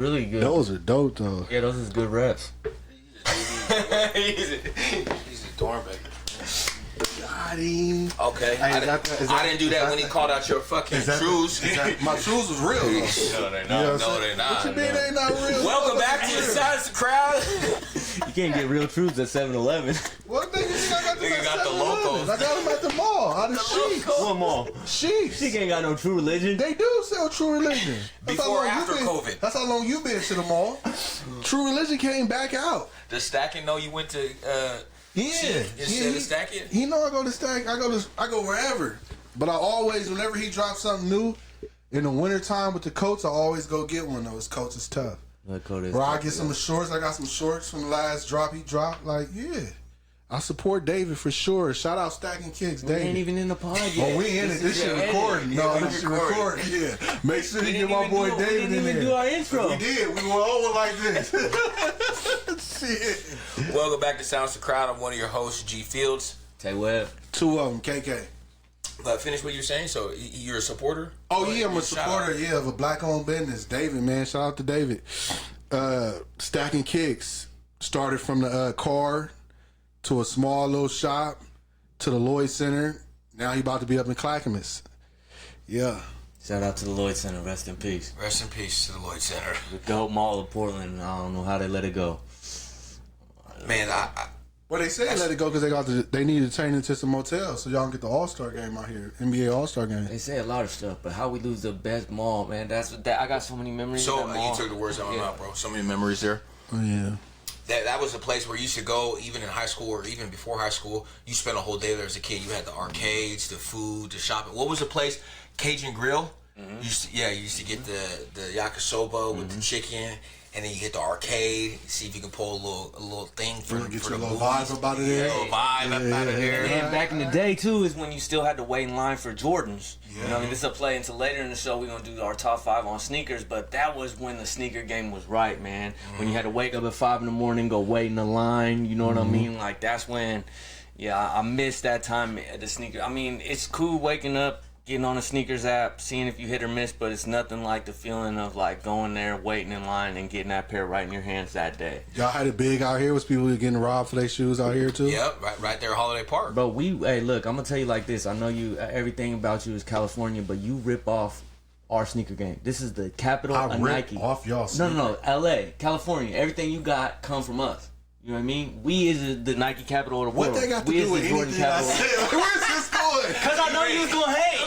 Really good. Those are dope though. Yeah, those is good reps. He's a Dornbecker. Got him. Okay. Hey, I didn't do that when he called out your fucking shoes. My shoes was real though. No, they're not. No, they're not. What you mean they not real? Welcome back to the Silence of the Crowd. You can't get real truths at 7-Eleven. What nigga you got them Nigga at got the 7-Eleven? locals. I got them at the mall. Out of Sheets. One more. Sheets. She ain't got no true religion. They do sell True Religion. That's Before or how long after you been- COVID? That's how long you been to the mall. True Religion came back out. Does Stacking know you went to? Yeah. Instead of Stacking? He know I go to Stack. I go wherever. But I always, whenever he drops something new, in the wintertime with the coats, I always go get one of those coats. It's tough. Bro, I get some shorts. I got some shorts from the last drop he dropped. Like, yeah. I support David for sure. Shout out Stacking Kicks, We David. ain't even in the pod yet. Oh, we in it. This shit recording. No, this shit recording. Yeah. Make sure you get my boy David in We didn't there. even do our intro. We did. We went over like this. Shit. Welcome back to Silence of the Crowd. I'm one of your hosts, G Fields. Tay Webb. Two of them, KK. But finish what you're saying. So you're a supporter? Oh, yeah, I'm a Shout out. supporter, of a black-owned business. David, man. Shout out to David. Stacking Kicks started from the car to a small little shop to the Lloyd Center. Now he about to be up in Clackamas. Yeah. Shout out to the Lloyd Center. Rest in peace. Rest in peace to the Lloyd Center. The dope mall of Portland. I don't know how they let it go. Man, Well, they said let it go because they need to turn it into some motels so y'all can get the All-Star game out here. NBA All-Star game. They say a lot of stuff, but how we lose the best mall, man? That's what I got so many memories. so of that mall. you took the words out of my mouth, bro. So many memories there. Oh, yeah. That was a place where you used to go, even in high school or even before high school. You spent a whole day there as a kid. You had the arcades, the food, the shopping. What was the place? Cajun Grill. You used to get the yakisoba with the chicken, and then you hit the arcade. See if you can pull a little thing for Get for your the little movies. vibe up out of there. Yeah, a little vibe up out of there. And back in the day too is when you still had to wait in line for Jordans. You know, what I mean, this will play until later in the show. We're gonna do our top 5 on sneakers, but that was when the sneaker game was right, man. When you had to wake up at 5 in the morning, go wait in the line. You know what I mean? Like that's when, I missed that time at the sneaker. I mean, it's cool waking up, getting on the sneakers app, seeing if you hit or miss, but it's nothing like the feeling of like going there, waiting in line, and getting that pair right in your hands that day. Y'all had it big out here. Was people getting robbed for their shoes out here too? Yep, right there, at Holiday Park. Bro, hey, look, I'm gonna tell you like this. I know you, everything about you is California, but you rip off our sneaker game. This is the capital I of rip Nike. off y'all No, LA, California. Everything you got come from us. You know what I mean? We is the Nike capital of the world. What they got to we do is with the Jordan anything I capital. said? Where's this going? Cause I know you was gonna hate.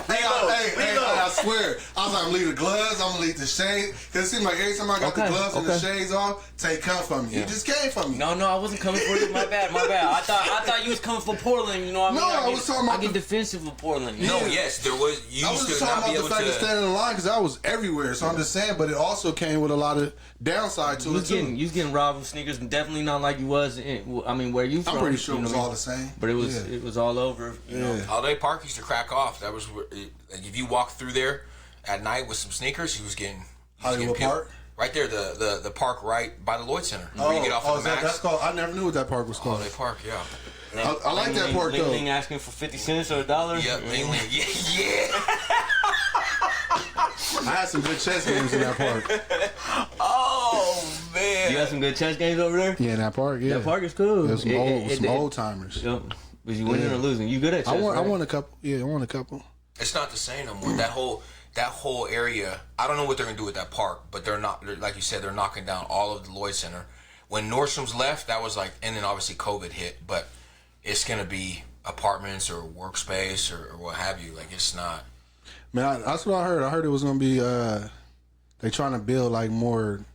Hey, I swear. I was like, I'm gonna leave the gloves, I'm gonna leave the shade. Cause it seemed like every time I got the gloves and the shades off, Tay come from me. You just came from me. No, I wasn't coming for you. My bad. I thought you was coming for Portland. You know what I mean? No, I was talking about I get defensive with Portland. No, yes, there was. You I was used just to not talking be about the able fact of to. standing in line because I was everywhere. So I'm just saying, but it also came with a lot of downside to You it too. was getting robbed with sneakers, and definitely not like you was. Where you from? I'm pretty sure you it was know what I all mean? the same. But it was all over. You know. Holiday Park used to crack off. That was like if you walked through there at night with some sneakers, he was getting Hollywood peeled. Park? Right there, the park right by the Lloyd Center. Where you get off of the Max. That's called. I never knew what that park was called. Holiday Park, yeah. I like that park though. Ling asking for 50 cents or $1. Yep, mainly. Yeah. I had some good chess games in that park. Oh man. You got some good chess games over there? Yeah, in that park. Yeah, That park is cool. There's some old timers. Yep. Was you winning or losing? You good at chess? I right? won a couple. Yeah, I won a couple. It's not the same no more. That whole area. I don't know what they're gonna do with that park, but they're like you said, they're knocking down all of the Lloyd Center. When Nordstrom's left, that was like, and then obviously COVID hit, but it's gonna be apartments or workspace or what have you. Like it's not. Man, that's what I heard. I heard it was gonna be. They trying to build like more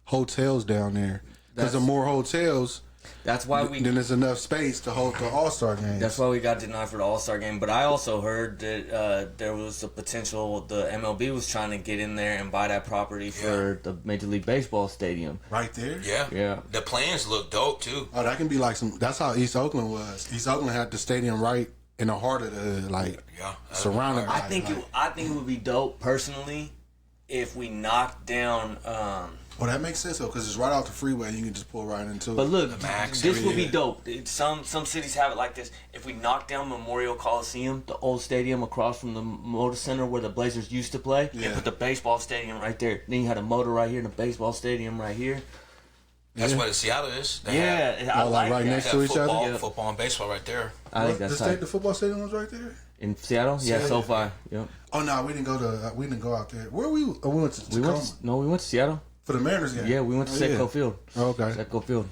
hotels down there because the more hotels, That's why then there's enough space to hold the All-Star game. That's why we got denied for the All-Star game. But I also heard that there was a potential. The MLB was trying to get in there and buy that property for the Major League Baseball stadium. Right there. Yeah. The plans look dope too. Oh, that can be like some. That's how East Oakland was. East Oakland had the stadium right in the heart of the surrounded. I think it would be dope personally if we knocked down Oh, that makes sense though, because it's right off the freeway. You can just pull right into it. But look, Max, this would be yeah. dope. Some cities have it like this. If we knock down Memorial Coliseum, the old stadium across from the Motor Center where the Blazers used to play, Yeah. and put the baseball stadium right there. Then you had a motor right here and a baseball stadium right here. That's what Seattle is. They Yeah, have, I Oh, like right that. next they to have each other? football, Yeah. football and baseball right there. I think that's tight. The football stadium was right there. In Seattle? Yeah, Seattle. SoFi. Yep. Oh no, we didn't go out there. Where we? Oh, we went to We Tacoma went to Seattle. for the Mariners game. Yeah, we went to Oh, yeah. Setco Field. Oh, okay. Setco Field.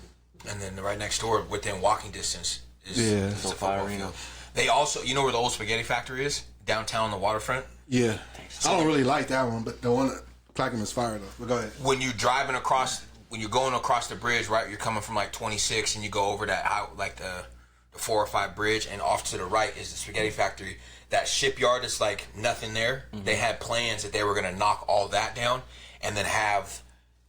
And then right next door, within walking distance, is Yeah. the SoFi football Arena. field. They also, you know where the old spaghetti factory is? Downtown on the waterfront? Yeah. I don't really like that one, but the one at Clackamas is fire though. But go ahead. When you're driving across, when you're going across the bridge, right, you're coming from like 26 and you go over that out, like the 405 bridge, and off to the right is the spaghetti factory. That shipyard is like nothing there. They had plans that they were going to knock all that down and then have,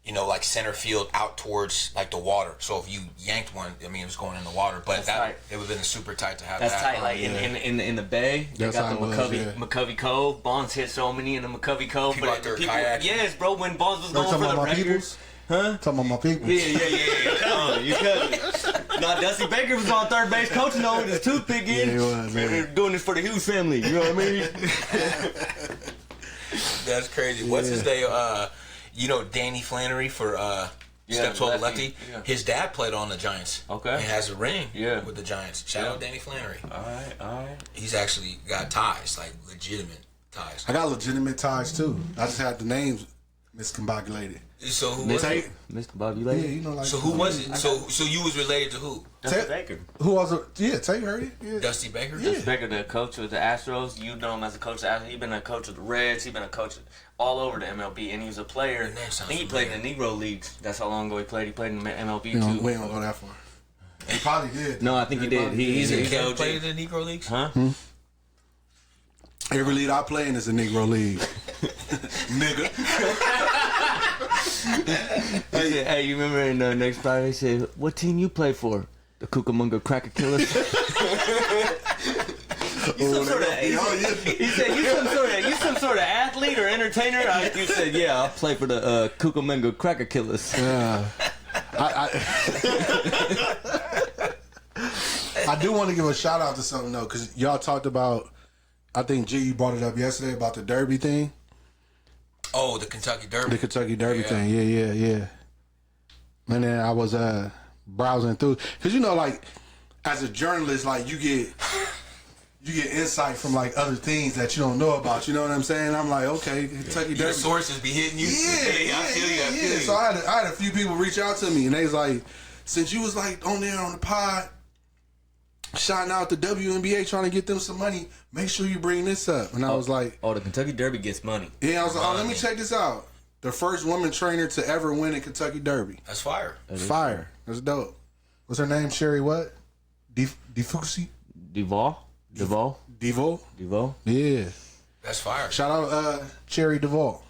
you know, like center field out towards like the water. So if you yanked one, I mean, it was going in the water, but That's that tight. it would have been super tight to have That's that. tight. Like in the bay, they That's got how the it was, McCovey yeah. McCovey Cove. Bonds hit so many in the McCovey Cove. People out there kayaking. Yes, bro. When Bonds was You're going talking for about the my record. peoples? Huh? Talking about my people. Yeah. Come on, you couldn't. Nah, Dusty Baker was on third base coaching though with his toothpick in. Yeah, he was, Man, yeah. they're doing this for the Hughes family. You know what I mean? That's crazy. What's his name? You know Danny Flannery for Step 12 lefty. lefty. Yeah. His dad played on the Giants. Okay. He has a ring Yeah. with the Giants. Shout out Danny Flannery. All right. He's actually got ties, like legitimate ties. I got legitimate ties too. I just had the names miscombobulated. So who was it? Mr. Bobby Yeah, Lake. you know, like. So who was it? So you was related to who? Dusty Ted- Baker. Who was it? Yeah, Tay heard it. Yeah. Dusty Baker? Yeah. Dusty Baker, the coach of the Astros. You know him as a coach of the Astros. He's been a coach of the Reds. He's been a coach all over the MLB, and he was a player. That name I sounds think he played in the Negro Leagues. That's how long ago he played. He played in the MLB We too. don't go that far. He probably did. No, I think he did. probably He's He a can't KOG. play in the Negro Leagues? Huh? Every league I play in is a Negro league. Nigga. He said, hey, you remember in next Friday? He said, "What team you play for?" The Cucamonga Cracker Killers. You some sort of, he said, you some sort of athlete or entertainer? You said, yeah, I play for the Cucamonga Cracker Killers. Yeah. I do want to give a shout out to something though, because y'all talked about. I think G, you brought it up yesterday about the Derby thing, Oh, the Kentucky Derby. the Kentucky Derby Yeah. thing. Yeah. And then I was browsing through, because you know, like as a journalist, like you get insight from like other things that you don't know about. You know what I'm saying? I'm like, okay, Kentucky Your Derby. sources be hitting you. I feel you. I feel you. So I had a few people reach out to me, and they was like, since you was like on there on the pod, shouting out the WNBA, trying to get them some money, make sure you bring this up. And I was like, Oh, the Kentucky Derby gets money. yeah, I was like, oh, let me check this out. The first woman trainer to ever win a Kentucky Derby. That's fire. Fire. That's dope. What's her name? Sherry what? Defusi? Duval? Devo? Duval? Yeah. That's fire. Shout out Cherry Duvall.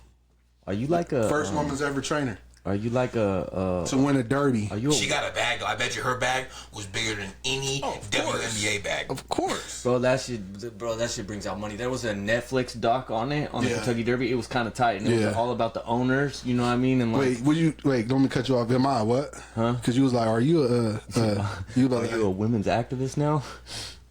Are you like a First woman's ever trainer Are you like a to win a Derby. Are you a, She got a bag though. I bet you her bag was bigger than any WNBA bag. Of course. Bro, that shit brings out money. There was a Netflix doc on it on the Yeah. Kentucky Derby. It was kind of tight, and it Yeah. was all about the owners. You know what I mean? And like, Wait, don't me cut you off. Am I what? Huh? Because you was like, are you you are like, you a women's activist now?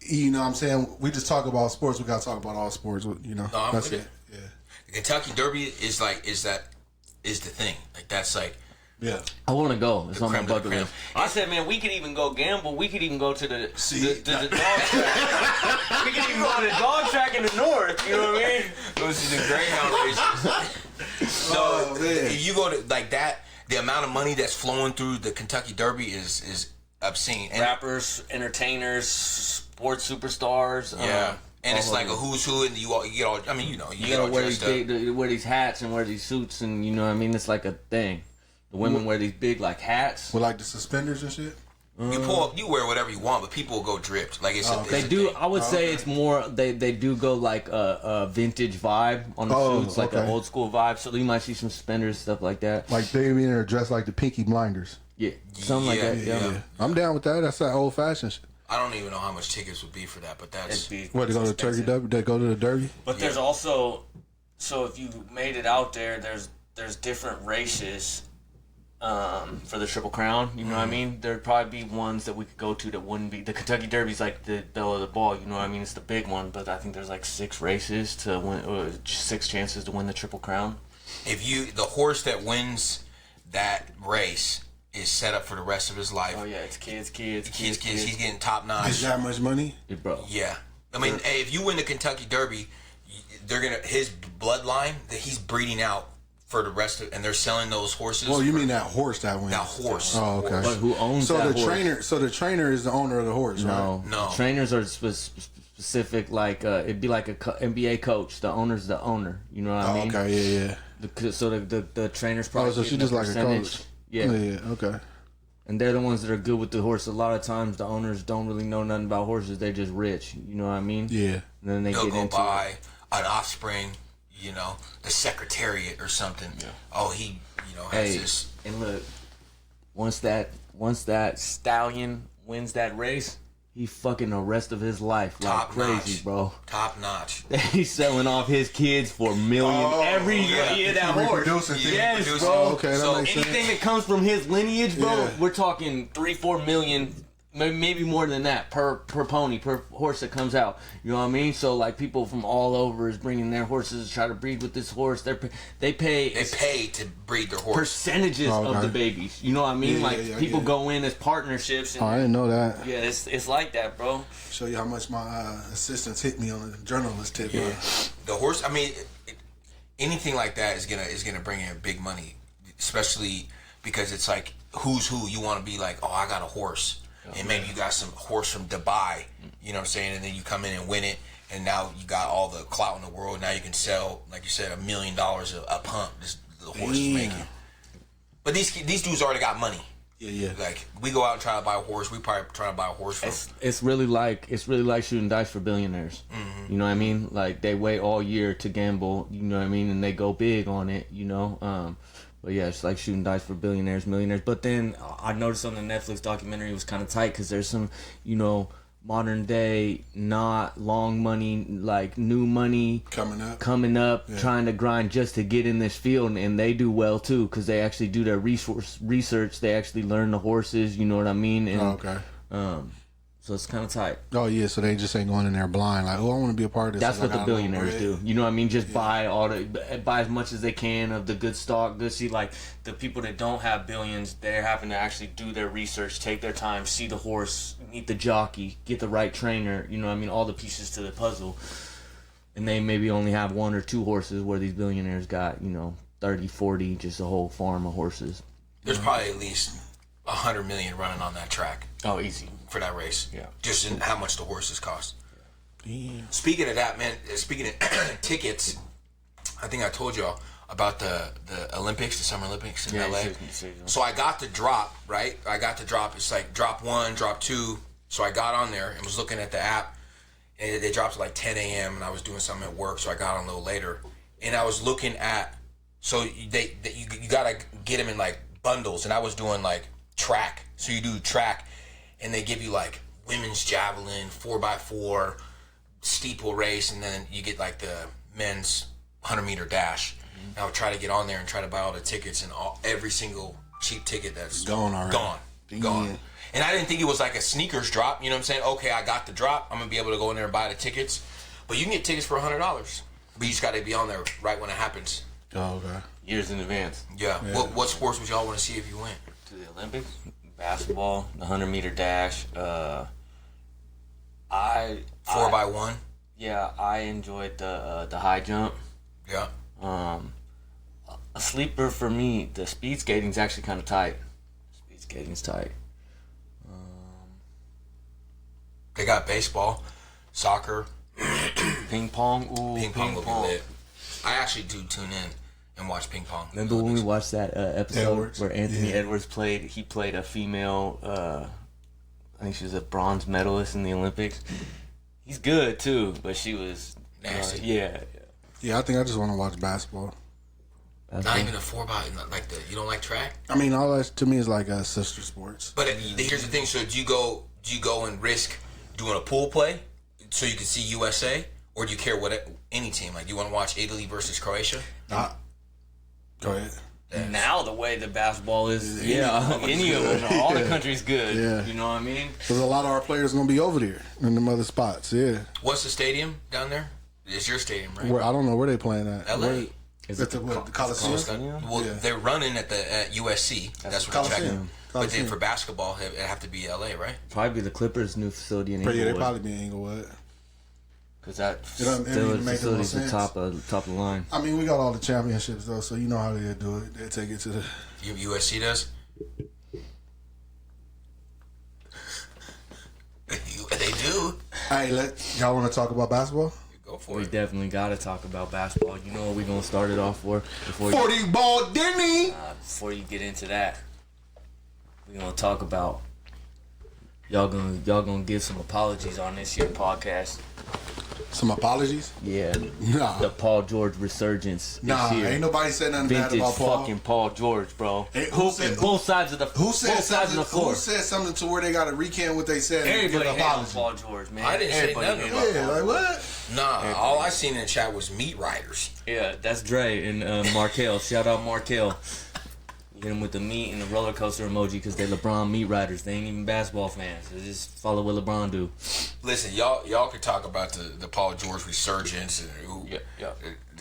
you know what I'm saying? We just talk about sports. We got to talk about all sports, you know. No, I'm That's with it. it. The Kentucky Derby is the thing. Like that's like Yeah. I want to go. It's on my creme de la bucket creme. list. I said, man, we could even go gamble. We could even go to the See? the dog track. We could even go to the dog track in the north. You know what I mean? those are the Greyhound races. So Oh, man. if you go to like that, the amount of money that's flowing through the Kentucky Derby is obscene. And Rappers, entertainers, sports superstars. yeah. And it's all like over. a who's who, and you get all. I mean, you You get all gotta wear these dressed up. wear these hats and wear these suits, and you know what I mean. It's like a thing. The women wear these big like hats. With like the suspenders and shit. You pull up, you wear whatever you want, but people will go dripped. Like it's a, They it's a do. thing. I would say it's more. They do go like a vintage vibe on the Oh, suits, like okay. an old school vibe. So you might see some suspenders, stuff like that. Like they be in there dressed like the Pinky Blinders. Yeah, something like that. Yeah, Yeah. yeah. I'm down with that. That's that old fashioned shit. I don't even know how much tickets would be for that, but that's What, to go to the Turkey Derby? They go to the Derby? But there's also, so if you made it out there, there's different races for the Triple Crown. You know what I mean? There'd probably be ones that we could go to that wouldn't be. The Kentucky Derby's like the belle of the ball. You know what I mean? It's the big one, but I think there's like 6 races to win, 6 chances to win the Triple Crown. The horse that wins that race is set up for the rest of his life. Oh yeah, it's kids. He's getting top notch. Is that much money? Yeah, bro. Yeah, I mean, hey, if you win the Kentucky Derby, his bloodline that he's breeding out for the rest of, and they're selling those horses. Well, you mean that horse that wins? That horse. Oh, okay. But who owns So that the horse? trainer, so the trainer is the owner of the horse, right? No. The trainers are specific. Like it'd be like a NBA coach. The owner's the owner. You know what I mean? Okay, yeah. So the trainers probably. So she's just like a coach. Yeah. Okay. And they're the ones that are good with the horse. A lot of times, the owners don't really know nothing about horses. They're just rich. You know what I mean? Yeah. And then They'll get go into buy an offspring, the Secretariat or something. Yeah. Oh, he, has this. And look, once that stallion wins that race, he fucking the rest of his life like crazy, notch. bro. Top notch. He's selling off his kids for millions every year. That horse. Yes, Reproducing. bro. Okay, that So makes sense. Anything that comes from his lineage, bro, Yeah. we're talking 3-4 million, maybe more than that per pony, per horse that comes out. You know what I mean? So like people from all over is bringing their horses to try to breed with this horse. They pay to breed their horse. percentages of the babies. You know what I mean? Yeah, like yeah, people yeah. go in as partnerships. And, Oh, I didn't know that. yeah, it's like that, bro. Show you how much my assistants hit me on the journalist tip. Yeah. The horse. I mean, anything like that is gonna bring in big money, especially because it's like who's who. You want to be like, oh, I got a horse. And maybe you got some horse from Dubai, you know what I'm saying? And then you come in and win it, and now you got all the clout in the world. Now you can sell, like you said, $1 million a pump. The horse is making. But these dudes already got money. Yeah. Like we go out and try to buy a horse. We probably try to buy a horse for. It's really like shooting dice for billionaires. Mm-hmm. You know what I mean? Like they wait all year to gamble. You know what I mean? And they go big on it. You know. But yeah, it's like shooting dice for billionaires, millionaires. But then I noticed on the Netflix documentary it was kind of tight because there's some, modern day, not long money, like new money coming up, trying to grind just to get in this field, and they do well too because they actually do their research. They actually learn the horses. You know what I mean? And, Okay. So it's kind of tight. Oh yeah, so they just ain't going in there blind like, oh, I want to be a part of this. That's So I what the got a little billionaires bread. do. You know what I mean? Just buy as much as they can of the good stock, good seed. Like the people that don't have billions, they're having to actually do their research, take their time, see the horse, meet the jockey, get the right trainer. You know what I mean? All the pieces to the puzzle. And they maybe only have 1 or 2 horses where these billionaires got, 30, 40, just a whole farm of horses. There's probably at least 100 million running on that track. Oh, easy. For that race. Yeah. Just in how much the horses cost. Yeah. Speaking of that, man, speaking of tickets, I think I told y'all about the Olympics, the Summer Olympics in LA. So I got the drop, right? It's like drop 1, drop 2. So I got on there and was looking at the app, and they dropped at like 10 a.m. and I was doing something at work, so I got on a little later. And I was looking at, so you gotta get them in like bundles, and I was doing like track. So you do track, and they give you like women's javelin, 4x4, steeple race, and then you get like the men's 100-meter dash. And I would try to get on there and try to buy all the tickets, and every single cheap ticket that's Gone already. Gone. And I didn't think it was like a sneakers drop. You know what I'm saying? Okay, I got the drop. I'm gonna be able to go in there and buy the tickets. But you can get tickets for $100. But you just gotta be on there right when it happens. Oh, okay. Years in advance. Yeah. What sports would y'all want to see if you went? To the Olympics? Basketball, the 100-meter dash. 4x1. Yeah, I enjoyed the high jump. Yeah. A sleeper for me, the speed skating's actually kind of tight. Speed skating's tight. They got baseball, soccer, Ping pong. Ooh, ping pong will be lit. I actually do tune in and watch ping pong. Remember when we watched that episode Edwards. where Anthony Edwards played? He played a female. I think she was a bronze medalist in the Olympics. He's good too, but she was Nasty. Yeah. Yeah, I think I just want to watch basketball. Not even a 4x, like you don't like track? I mean, all that to me is like sister sports. But here's the thing. So do you go and risk doing a pool play so you can see USA, or do you care what any team? Like, do you want to watch Italy versus Croatia? Go ahead. Now the way the basketball is, any of them, all the countries good. Yeah. You know what I mean? There's a lot of our players going to be over there in them other spots. Yeah. What's the stadium down there? It's your stadium, right? Where I don't know where they playing at. LA. Is it the Coliseum? Well, they're running at USC. That's what they're checking. But then for basketball, it have to be LA, right? Probably the Clippers' new facility in Inglewood. Yeah, they probably be in Inglewood. Because that doesn't facility's the sense. top of the line. I mean, we got all the championships though, so you know how they do it. They take it to the. USC does. They do. Hey, y'all want to talk about basketball? Go for We it. definitely got to talk about basketball. You know what we're gonna start it off for before 40 ball Denny. before you get into that. We're gonna talk about y'all gonna give some apologies on this here podcast. Some apologies? Yeah, Nah. the Paul George resurgence. Nah, is here. ain't nobody said nothing Vintage bad about Paul. fucking Paul George, bro. Hey, who said- both sides of the Who said both sides of the something? floor. Who said something to where they got to recant what they said? Everybody and give hated an on apology? Paul George, man. I didn't say Everybody nothing hated about on Yeah, Paul like George. what? Nah, all I seen in the chat was meat riders. Yeah, that's Dre and Markel. Shout out Markel. Hit him with the meat and the roller coaster emoji because they're LeBron meat riders. They ain't even basketball fans. They just follow what LeBron do. Listen, y'all could talk about the Paul George resurgence. And Yeah.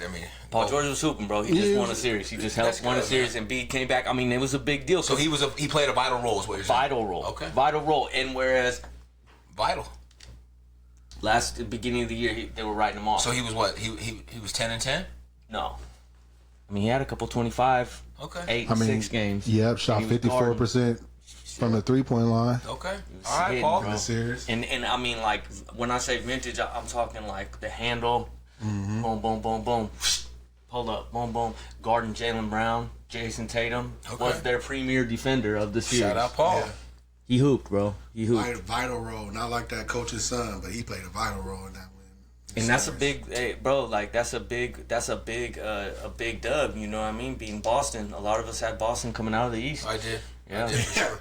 I mean, Paul George was hooping, bro. He just won a series. He just helped won a good, series, man. and B came back. I mean, it was a big deal. So he played a vital role, is what you're saying? vital role. Okay. Vital role. And whereas Vital. the beginning of the year, they were writing him off. So he was what? He was 10 and 10. No. I mean, he had a couple 25, Okay. 8, I mean, 6 games. Yep, shot And he was 54% from the 3-point line. Okay. was All right, hitting, Paul. bro. Serious? And I mean, like, when I say vintage, I'm talking like the handle, boom, boom, boom, boom, pull up, boom, boom. Guarding Jaylen Brown, Jason Tatum Okay. was their premier defender of the series. Shout out Paul. Yeah. He hooped, bro. He hooped. Played a vital role, not like that coach's son, but he played a vital role in that win. And that's a big, hey, bro. Like that's a big dub. You know what I mean? Beating Boston. A lot of us had Boston coming out of the East. I did. Yeah. I did for sure.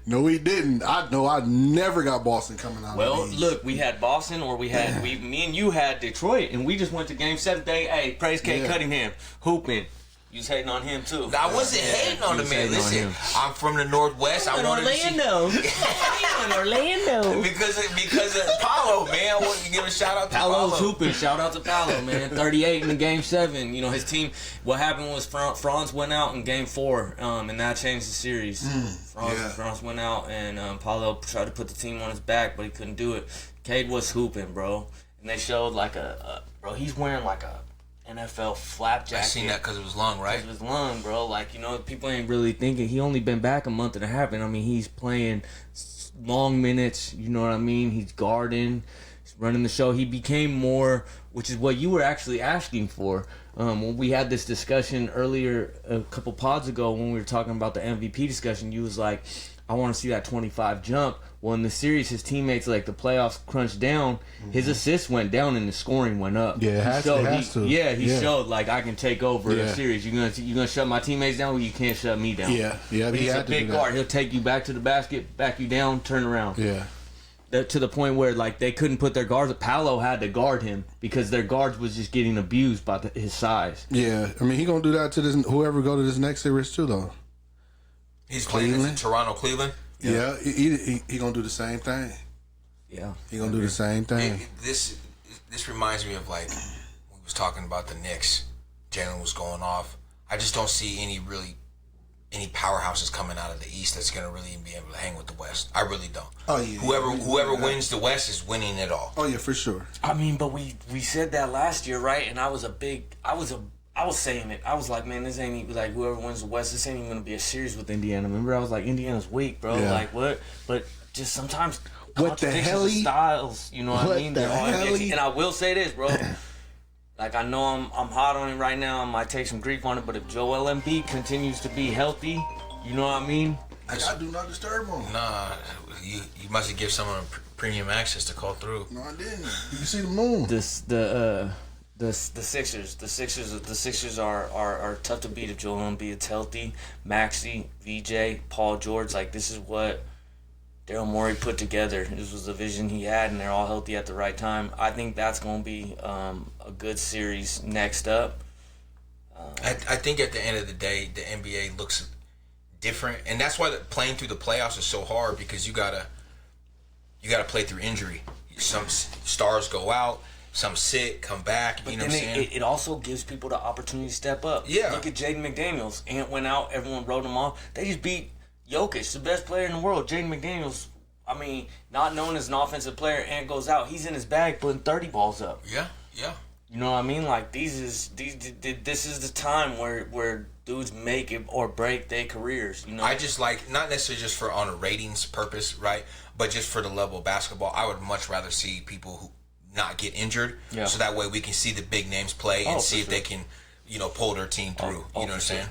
No, he didn't. I never got Boston coming out. Well, of these. look, we had Boston, or me and you had Detroit, and we just went to Game 7 day. Hey, praise Kate Yeah. Cunningham, hooping. You was hating on him too. I wasn't hating on the was man. hating on Listen, him. I'm from the Northwest. I wanted to see Orlando. because of Paolo, man. I wanted to give a shout out to Paolo's Paolo. hooping. Shout out to Paolo, man. 38 in the Game 7. You know, his team, what happened was Franz went out in Game 4, and that changed the series. Franz went out, and Paolo tried to put the team on his back, but he couldn't do it. Cade was hooping, bro. And they showed like bro, he's wearing like a NFL flap jacket. I seen that because it was long, right? It was long, bro. Like, you know, people ain't really thinking. He only been back a month and a half, and I mean, he's playing long minutes. You know what I mean? He's guarding, he's running the show. He became more, which is what you were actually asking for. When we had this discussion earlier, a couple pods ago, when we were talking about the MVP discussion, you was like, I want to see that 25 jump. Well, in the series, his teammates, like the playoffs crunched down, his assists went down and the scoring went up. Yeah, it has to. Yeah, he Yeah. showed like I can take over Yeah. a series. You gonna shut my teammates down? Well, you can't shut me down. Yeah. But He he's a had to big do that. guard. He'll take you back to the basket, back you down, turn around. Yeah. To the point where like they couldn't put their guards. Paolo had to guard him because their guards was just getting abused by his size. Yeah. I mean, he gonna do that to this whoever go to this next series too, though. He's playing in Cleveland? Toronto, Cleveland. Yeah. He gonna do the same thing. Yeah, He gonna do the same thing. This reminds me of like we was talking about the Knicks. Jalen was going off. I just don't see any powerhouses coming out of the East that's gonna really be able to hang with the West. I really don't. Oh, yeah. Whoever wins the West is winning it all. Oh yeah, for sure. I mean, but we said that last year, right? And I was saying it. I was like, man, this ain't even like whoever wins the West. This ain't even gonna be a series with Indiana. Remember, I was like, Indiana's weak, bro. Yeah. Like what? But just sometimes What the contradictions hell of he- styles. You know what I what mean? the They're all hell NBA. he- And I will say this, bro. Like I know I'm hot on him right now. I might take some grief on it, but if Joel Embiid continues to be healthy, you know what I mean? I do not disturb him. Nah, you must have given someone premium access to call through. No, I didn't. You can see the moon. The Sixers are tough to beat if Joel Embiid's healthy. Maxey, VJ, Paul George, like this is what Daryl Morey put together. This was the vision he had, and they're all healthy at the right time. I think that's going to be a good series next up. That I think at the end of the day, the NBA looks different, and that's why playing through the playoffs is so hard because you gotta play through injury. Some stars go out, some sit, come back. But you know what I'm saying? It also gives people the opportunity to step up. Yeah. Look at Jaden McDaniels. Ant went out, everyone wrote him off. They just beat Jokic, the best player in the world. Jaden McDaniels, I mean, not known as an offensive player, Ant goes out. He's in his bag putting 30 balls up. Yeah. You know what I mean? Like, this is the time where dudes make it or break their careers, you know? I just like, not necessarily just for on a ratings purpose, right? But just for the level of basketball, I would much rather see people who not get injured. Yeah. So that way we can see the big names play and see if sure. they can, pull their team through. You know what I'm saying?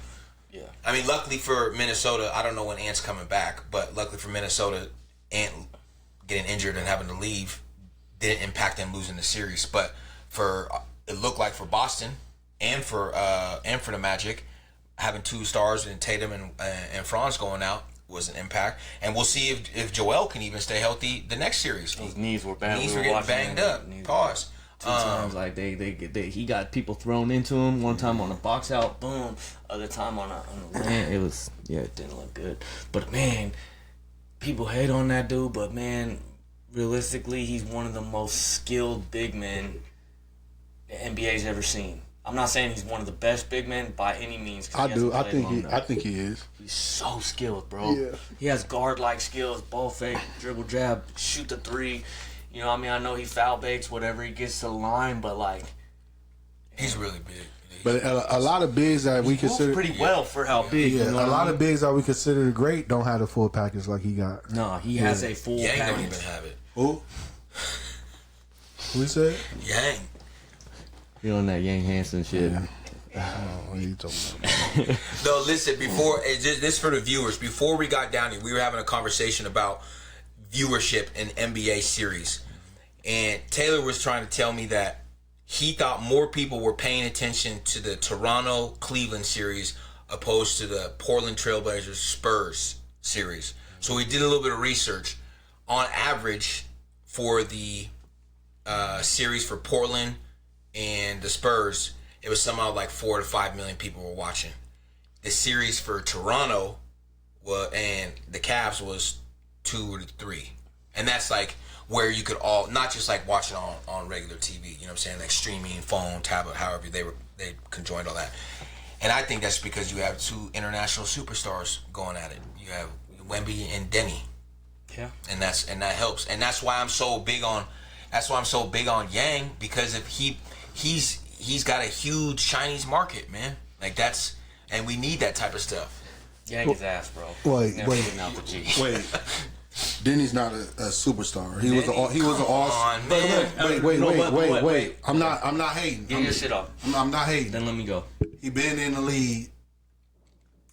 Yeah. I mean, luckily for Minnesota, I don't know when Ant's coming back, but luckily for Minnesota, Ant getting injured and having to leave didn't impact them losing the series. But it looked like for Boston and for the Magic, having two stars and Tatum and Franz going out was an impact. And we'll see if Joel can even stay healthy the next series. His knees were bad. Knees were getting banged up. Pause. Two times, like he got people thrown into him. One time on a box out, boom. Other time on a land. It didn't look good. But man, people hate on that dude. But man, realistically, he's one of the most skilled big men the NBA's ever seen. I'm not saying he's one of the best big men by any means. I do. I think he is. He's so skilled, bro. Yeah. He has guard-like skills, ball fake, dribble jab, shoot the three. You know what I mean? I know he foul bakes, whatever he gets to the line, but like... He's really big. But a lot of bigs that we consider... pretty well for how big. Yeah, you know a what lot I of bigs that we consider great don't have the full package like he got. No, he has a full Yang package. don't even have it. Who? Who he said? Yang. You on that Yang Hansen shit. Yeah. What are you talking about? No, listen, this for the viewers. Before we got down here, we were having a conversation about viewership in NBA series. And Taylor was trying to tell me that he thought more people were paying attention to the Toronto-Cleveland series opposed to the Portland Trailblazers Spurs series. So we did a little bit of research. On average, for the series for Portland and the Spurs, it was somehow like 4 to 5 million people were watching. The series for Toronto and the Cavs was 2 to 3. And that's like where you could all, not just like watching on regular TV, you know what I'm saying? Like streaming, phone, tablet, however they conjoined all that. And I think that's because you have two international superstars going at it. You have Wemby and Denny. Yeah. And that helps. And that's why I'm so big on Yang, because if he's got a huge Chinese market, man. Like and we need that type of stuff. Yang his ass, bro. Wait. Out the G. Wait. Denny's not a superstar. He was an all. Man. Wait. I'm not hating. Get your shit off. I'm not hating. Then let me go. He been in the league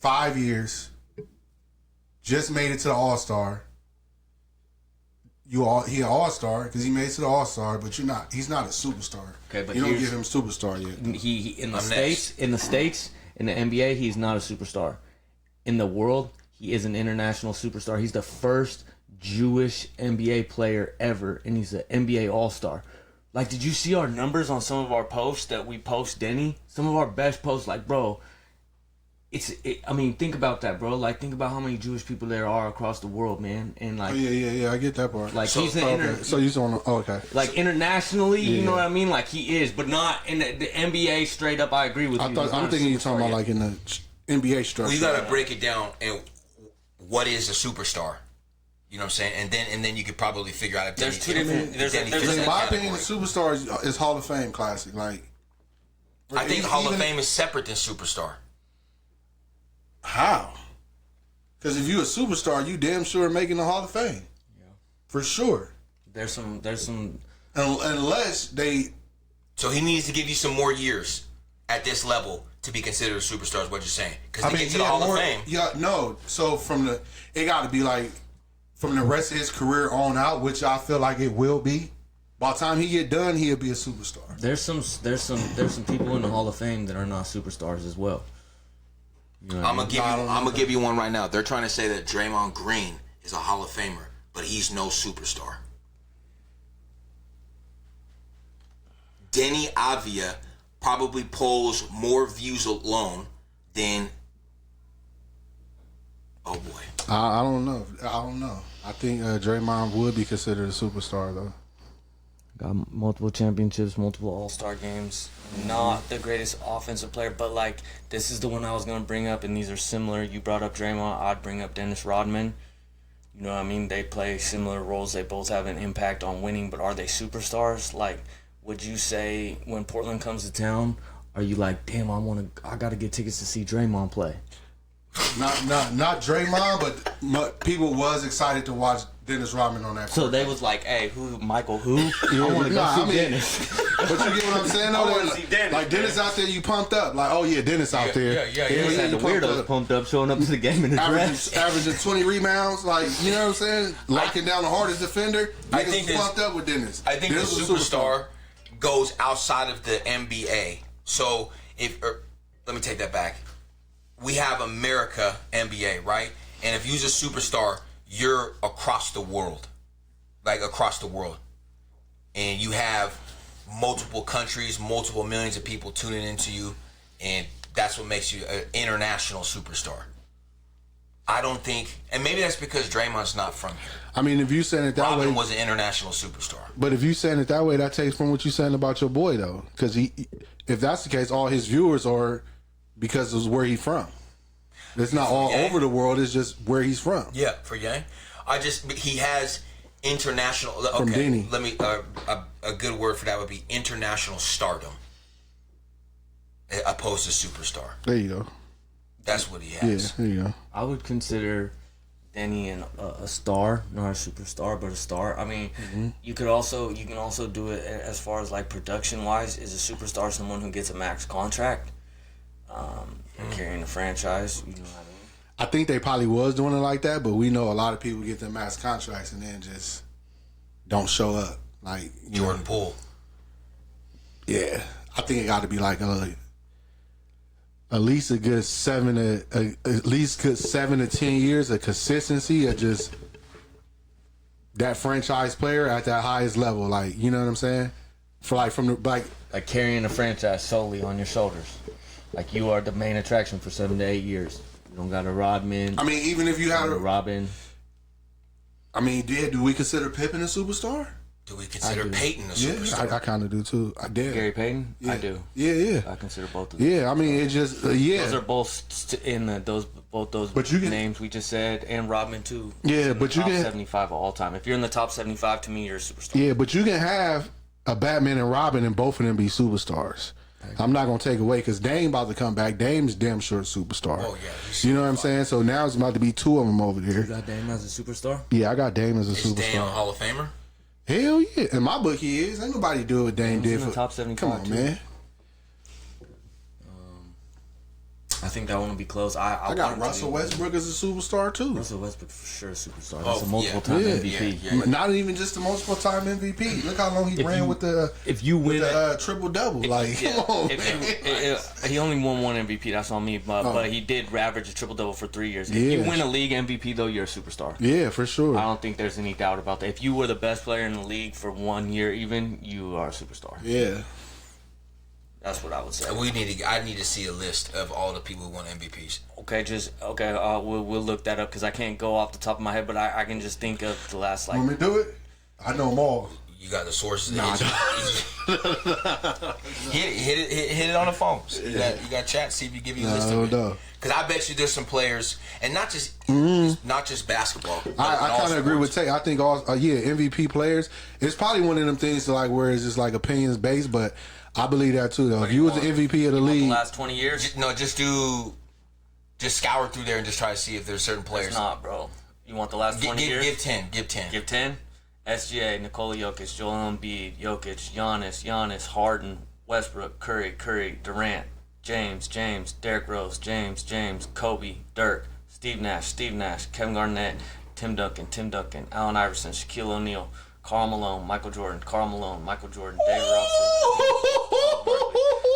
5 years. Just made it to the All-Star. He an All-Star because he made it to the All-Star, but he's not a superstar. Okay, but you don't give him superstar yet. He in the States, in the NBA, he's not a superstar. In the world, he is an international superstar. He's the first Jewish NBA player ever, and he's an NBA All-Star. Like, did you see our numbers on some of our posts that we post, Denny? Some of our best posts, like, bro, I mean, think about that, bro. Like, think about how many Jewish people there are across the world, man. And like, yeah, I get that part. Like, so, he's an so you want to? Okay. Like internationally, you know what I mean? Like he is, but not in the NBA. Straight up, I agree with you. I'm thinking you're talking about like in the NBA structure. Well, you got to break it down and what is a superstar. You know what I'm saying? And then you could probably figure out if there's two different. In my opinion, a superstar is Hall of Fame classic. Like, I think Hall of Fame is separate than superstar. How? Because if you a superstar, you damn sure making the Hall of Fame. Yeah. For sure. There's some. Unless they. So he needs to give you some more years at this level to be considered a superstar. Is what you're saying? Because to get to the Hall of Fame. Yeah, no. So it got to be like from the rest of his career on out, which I feel like it will be. By the time he get done, he'll be a superstar. There's some people in the Hall of Fame that are not superstars as well. You know I'm gonna give you one right now. They're trying to say that Draymond Green is a Hall of Famer, but he's no superstar. Denny Avia probably pulls more views alone than. Oh boy. I don't know. I think Draymond would be considered a superstar though. Got multiple championships, multiple All-Star games. Not the greatest offensive player, but like this is the one I was gonna bring up, and these are similar. You brought up Draymond. I'd bring up Dennis Rodman. You know what I mean? They play similar roles. They both have an impact on winning, but are they superstars? Like, would you say when Portland comes to town, are you like, damn, I got to get tickets to see Draymond play? Not Draymond, but people was excited to watch Dennis Rodman on that. So they was like, hey, Michael, who? I want to go see Dennis. But you get what I'm saying? I want to see Dennis. Like, Dennis out there, you pumped up. Like, oh, yeah, Dennis out there. Yeah. Dennis had the weirdos pumped up, showing up to the game in the dress. Averaging 20 rebounds. Like, you know what I'm saying? Locking down the hardest defender. I think pumped up with Dennis. I think Dennis the superstar goes outside of the NBA. So, let me take that back. We have America NBA, right? And if you're a superstar, you're across the world. Like, across the world. And you have multiple countries, multiple millions of people tuning into you, and that's what makes you an international superstar. I don't think, and maybe that's because Draymond's not from here. I mean, if you saying it that way, Robin was an international superstar. But if you saying it that way, that takes from what you saying about your boy though, because if that's the case, all his viewers are because of where he's from. It's not all over the world. It's just where he's from. Yeah, for Yang, he has international. Okay, from Dini. Let me a good word for that would be international stardom, opposed to superstar. There you go. That's what he has. Yeah, there you go. I would consider Denny a star, not a superstar, but a star. I mean, you can also do it as far as like production wise. Is a superstar someone who gets a max contract, carrying a franchise? You know what I mean? I think they probably was doing it like that, but we know a lot of people get their max contracts and then just don't show up. Like Jordan Poole. Yeah, I think it got to be like at least a good 7 to 10 years of consistency of just that franchise player at that highest level. Like, you know what I'm saying? For like from the like carrying a franchise solely on your shoulders. Like you are the main attraction for 7 to 8 years. You don't got a Rodman. I mean, even if you had a Robin. I mean, do we consider Pippen a superstar? Do we consider Peyton a superstar? Yeah, I kind of do too. I did. Gary Payton? Yeah. I do. Yeah. I consider both of them. Yeah, I mean, it just Those are both in those but you can, names we just said, and Rodman too. Yeah, but you top can 75 of all time. If you're in the top 75, to me, you're a superstar. Yeah, but you can have a Batman and Robin and both of them be superstars. I'm not gonna take away because Dame about to come back. Dame's damn sure a superstar. Oh yeah, you know what I'm saying. So now it's about to be two of them over there. You got Dame as a superstar? Yeah, I got Dame as a Is superstar. Dame a Hall of Famer? Hell yeah! In my book, he is. Ain't nobody do what Dame did in the for top 75. Come on, too. man. I think that one will be close. I got Russell Westbrook as a superstar too. Russell Westbrook for sure a superstar. Oh, That's a multiple time yeah. MVP. Yeah. Not even just a multiple time MVP. Look how long he ran with the triple double. Like, come on, man. He only won one MVP. That's on me, but he did average a triple double for 3 years. If you win a league MVP, though, you're a superstar. Yeah, for sure. I don't think there's any doubt about that. If you were the best player in the league for 1 year, even you are a superstar. Yeah. That's what I would say. I need to see a list of all the people who won MVPs. Okay. We'll look that up because I can't go off the top of my head, but I can just think of the last Want me to do it? I know them all. You got the sources. Nah, hit it on the phone. So you got chat. See if you give you a list of it. Because I bet you there's some players, and not just basketball. I kind of agree with Tay. I think all MVP players. It's probably one of them things to like where it's just like opinions based, but I believe that too. Though, if you was the MVP of the league, the last 20 years, just scour through there and just try to see if there's certain players. It's not, bro. You want the last 20 years? Give 10. Give 10. SGA, Nikola Jokic, Joel Embiid, Jokic, Giannis, Harden, Westbrook, Curry, Durant, James, Derrick Rose, James, Kobe, Dirk, Steve Nash, Kevin Garnett, Tim Duncan, Allen Iverson, Shaquille O'Neal, Karl Malone, Michael Jordan, David Robinson,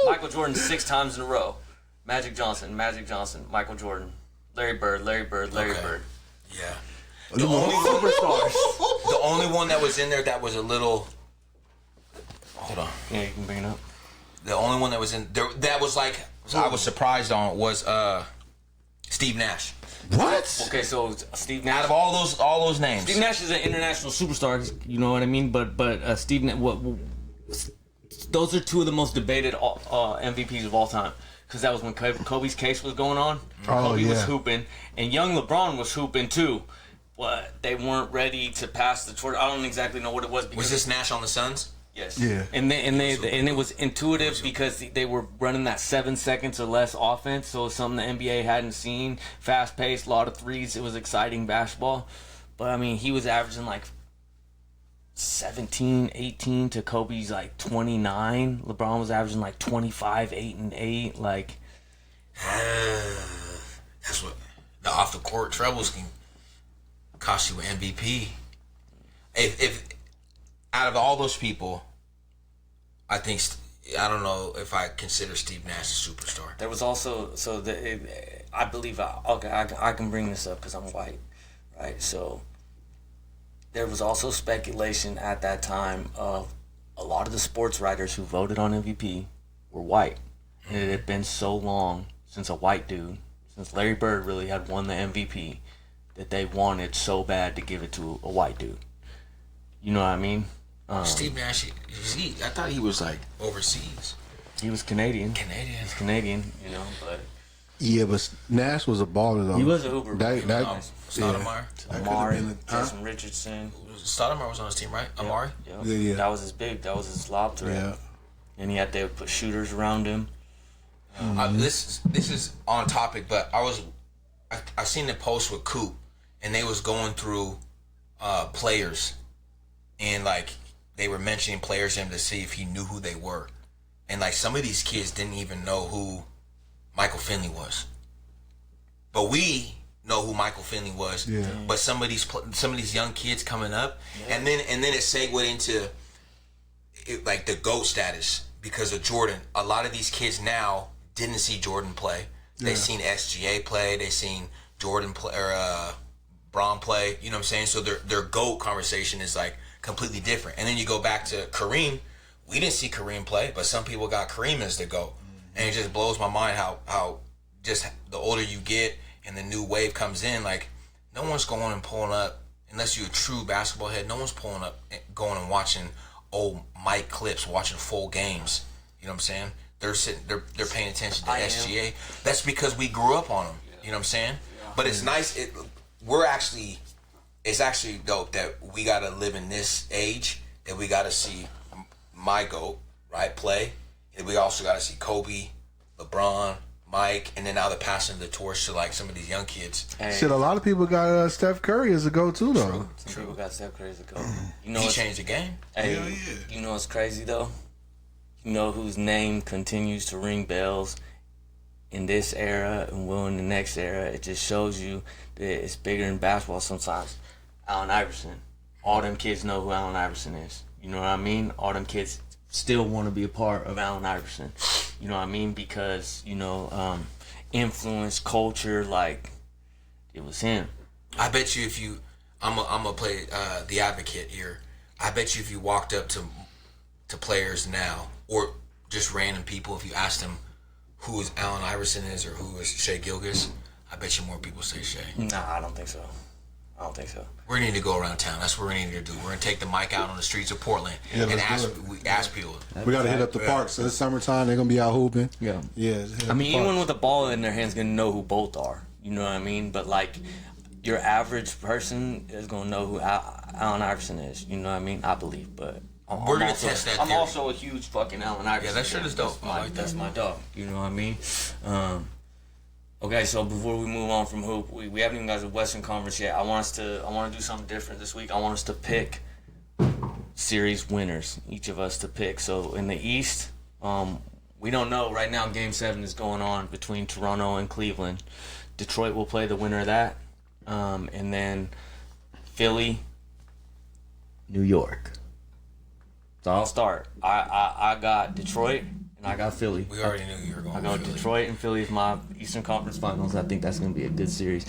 Michael Jordan 6 times in a row, Magic Johnson, Michael Jordan, Larry Bird. Yeah. The only one that was in there that was a little. Hold on. Yeah, you can bring it up. The only one that was in there that was like I was surprised on was Steve Nash. What? Okay, so Steve Nash. Out of all those names, Steve Nash is an international superstar. You know what I mean? But Steve, those are two of the most debated MVPs of all time. Because that was when Kobe's case was going on. Kobe was hooping, and young LeBron was hooping too. But they weren't ready to pass the torch. I don't exactly know what it was. Was this Nash on the Suns? Yes. Yeah. And it was intuitive because they were running that 7 seconds or less offense, so it's something the NBA hadn't seen. Fast paced, a lot of threes. It was exciting basketball. But I mean, he was averaging like 17, 18 to Kobe's like 29. LeBron was averaging like 25, 8 and 8. Like that's what the off the court troubles can cost you an MVP. If out of all those people, I don't know if I consider Steve Nash a superstar. there was also I believe I can bring this up because I'm white, right? So there was also speculation at that time of a lot of the sports writers who voted on MVP were white. And it had been so long since a white dude, since Larry Bird really had won the MVP, that they wanted so bad to give it to a white dude. You know what I mean? Steve Nash, I thought he was like overseas. He was Canadian. He's Canadian, you know, but Yeah, but Nash was a baller though. he was a hooper. Stoudemire. Amari, Jason Richardson. Stoudemire was on his team, right? Amari. Yeah. That was his that was his lob threat. Yeah. And they would put shooters around him. This is on topic, but I seen the post with Coop, and they was going through players, and like they were mentioning players to him to see if he knew who they were, and like some of these kids didn't even know who Michael Finley was, but we know who Michael Finley was. Yeah. But some of these young kids coming up, and then it segued into like the GOAT status because of Jordan. A lot of these kids now didn't see Jordan play. They seen SGA play. They seen Jordan play or Bron play. You know what I'm saying? So their GOAT conversation is like completely different. And then you go back to Kareem. We didn't see Kareem play, but some people got Kareem as the GOAT. And it just blows my mind how just the older you get and the new wave comes in, like no one's going and pulling up, unless you're a true basketball head, no one's pulling up, going and watching old Mike clips, watching full games. You know what I'm saying? They're paying attention to SGA. That's because we grew up on them. You know what I'm saying? But it's nice. It's actually dope that we got to live in this age, that we got to see my GOAT, right, play. And we also got to see Kobe, LeBron, Mike, and then now they're passing the torch to like some of these young kids. Hey, Shit, a lot of people got Steph Curry as a go-to though. some people got Steph Curry as a go. You know He what's- changed the game. Hey, Hell yeah. you know what's crazy though? You know whose name continues to ring bells in this era and will in the next era? It just shows you that it's bigger than basketball sometimes. Allen Iverson. All them kids know who Allen Iverson is. You know what I mean? All them kids still want to be a part of Allen Iverson. You know what I mean? Because, influence, culture, like, it was him. I bet you if you, I'm gonna play the advocate here. I bet you if you walked up to players now, or just random people, if you asked them who is Allen Iverson is or who is Shea Gilgeous, I bet you more people say Shea. Nah, I don't think so. We need to go around town. That's what we need to do. We're gonna take the mic out on the streets of Portland and let's ask people. We got to hit up the parks. So it's summertime. They're gonna be out hooping. Yeah. Yeah. just hit I up mean, the anyone parks. with a ball in their hands gonna know who both are. You know what I mean? But like, your average person is gonna know who Allen Iverson is. You know what I mean? I believe, but We're gonna test that I'm theory. also a huge fucking Allen Iverson. Yeah, that shit fan. is dope. I like that. That's my dog. You know what I mean? Okay, so before we move on from hoop, we haven't even got to the Western Conference yet. I want to do something different this week. I want us to pick series winners, each of us to pick. So in the East, we don't know right now. Game 7 is going on between Toronto and Cleveland. Detroit will play the winner of that, and then Philly, New York. So I'll start. I got Detroit and I got Philly. We already knew you were going. I go with Philly. Detroit and Philly is my Eastern Conference Finals. I think that's going to be a good series.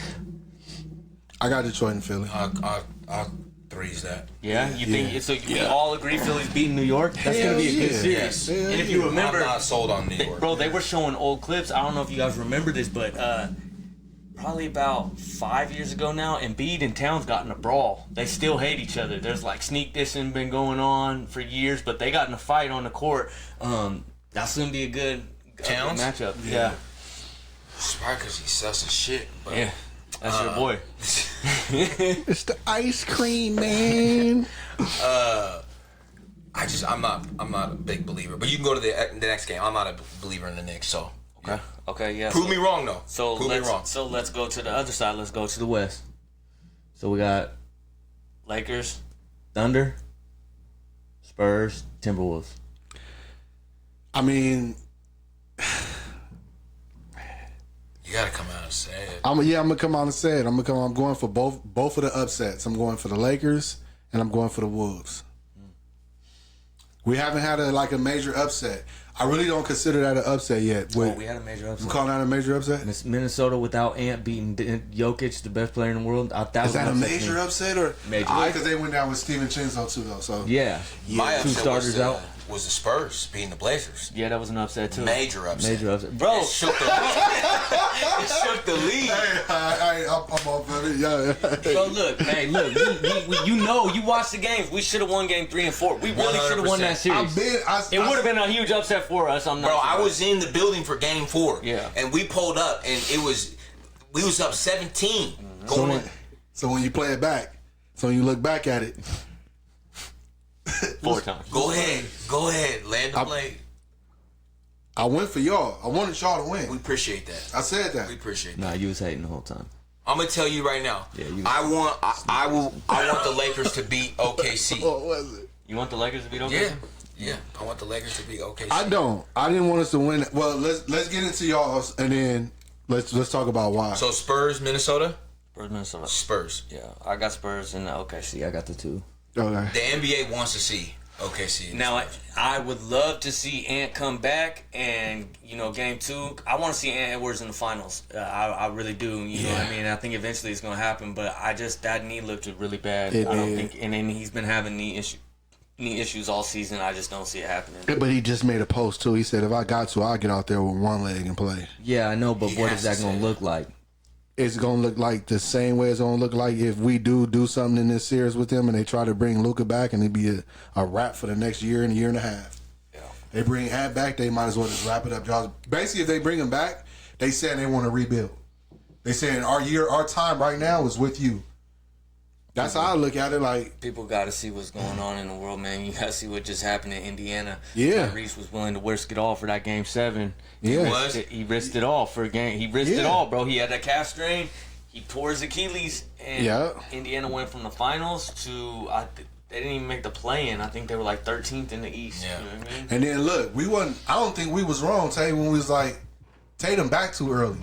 I got Detroit and Philly. I'll 3-1 agrees that. Yeah, you think so? We all agree Philly's beating New York. That's gonna be a good series. Yes. And if you remember, I'm not sold on New York. bro, they were showing old clips. I don't know if you guys remember this, but probably about 5 years ago now, Embiid and Towns got in a brawl. They still hate each other. There's like sneak dissing been going on for years, but they got in a fight on the court. That's gonna be a good Towns matchup. Yeah. It's probably because he sells his shit. But, Yeah. That's your boy. It's the ice cream, man. I'm not a big believer. But you can go to the next game. I'm not a believer in the Knicks. So Okay, yeah. prove me wrong though. So prove me wrong. So let's go to the other side. Let's go to the West. So we got Lakers, Thunder, Spurs, Timberwolves. I mean, You gotta come out and say it. I'm gonna come out and say it. I'm going for both of the upsets. I'm going for the Lakers and I'm going for the Wolves. We haven't had a major upset. I really don't consider that an upset yet. We had a major You upset. calling that a major upset? Minnesota without Ant beating Jokic, the best player in the world. Is that a major upset or Major. Because they went down with Steven Chinzo too, though. So Yeah. My Two upset starters out. was the Spurs beating the Blazers. Yeah, that was an upset too. Major upset. Major upset. Bro, It shook the league. It shook the league. I'm off of it. Yeah. bro, look, man, look. You watched the games. We should have won game 3 and 4. We really should have won that 100%. series. It would have been a huge upset for us. I'm not. Bro, I surprised. was in the building for game 4. Yeah. And we pulled up and we was up 17. Going in. So when you play it back, so when you look back at it, 4 times. Go ahead. Land the plane. I went for y'all. I wanted y'all to win. We appreciate that. I said that. We appreciate that. Nah, you was hating the whole time. I'm gonna tell you right now. Yeah, I want the Lakers to beat OKC. What was it? You want the Lakers to beat okay? Yeah. I want the Lakers to beat OKC. I don't. I didn't want us to win. Well, let's get into y'all's and then let's talk about why. So Spurs, Minnesota. Spurs, Minnesota. Spurs. Yeah, I got Spurs and OKC. I got the 2. Okay. The NBA wants to see OKC. Now, I would love to see Ant come back and, game 2. I want to see Ant Edwards in the finals. I really do. You know what I mean? I think eventually it's going to happen, but that knee looked really bad. It I don't did. think, and then he's been having knee issues all season. I just don't see it happening. But he just made a post too. He said, "If I got to, I'll get out there with one leg and play." Yeah, I know, but He what has is that to going say to look like? It's gonna look like the same way it's gonna look like if we do something in this series with them, and they try to bring Luka back, and it'd be a wrap for the next year and a year and a half. Yeah. They bring Ant back, they might as well just wrap it up. Y'all. Basically, if they bring him back, they saying they want to rebuild. They saying our time right now is with you. That's how I look at it. Like, People got to see what's going on in the world, man. You got to see what just happened in Indiana. Yeah. Tyrese was willing to risk it all for that game 7. Yeah. He risked it all for a game. He risked it all, bro. He had that calf strain. He tore his Achilles, and Indiana went from the finals to they didn't even make the play-in. I think they were like 13th in the East. Yeah. You know what I mean? and then look, I don't think we was wrong, Tay, when we was like Tatum back too early.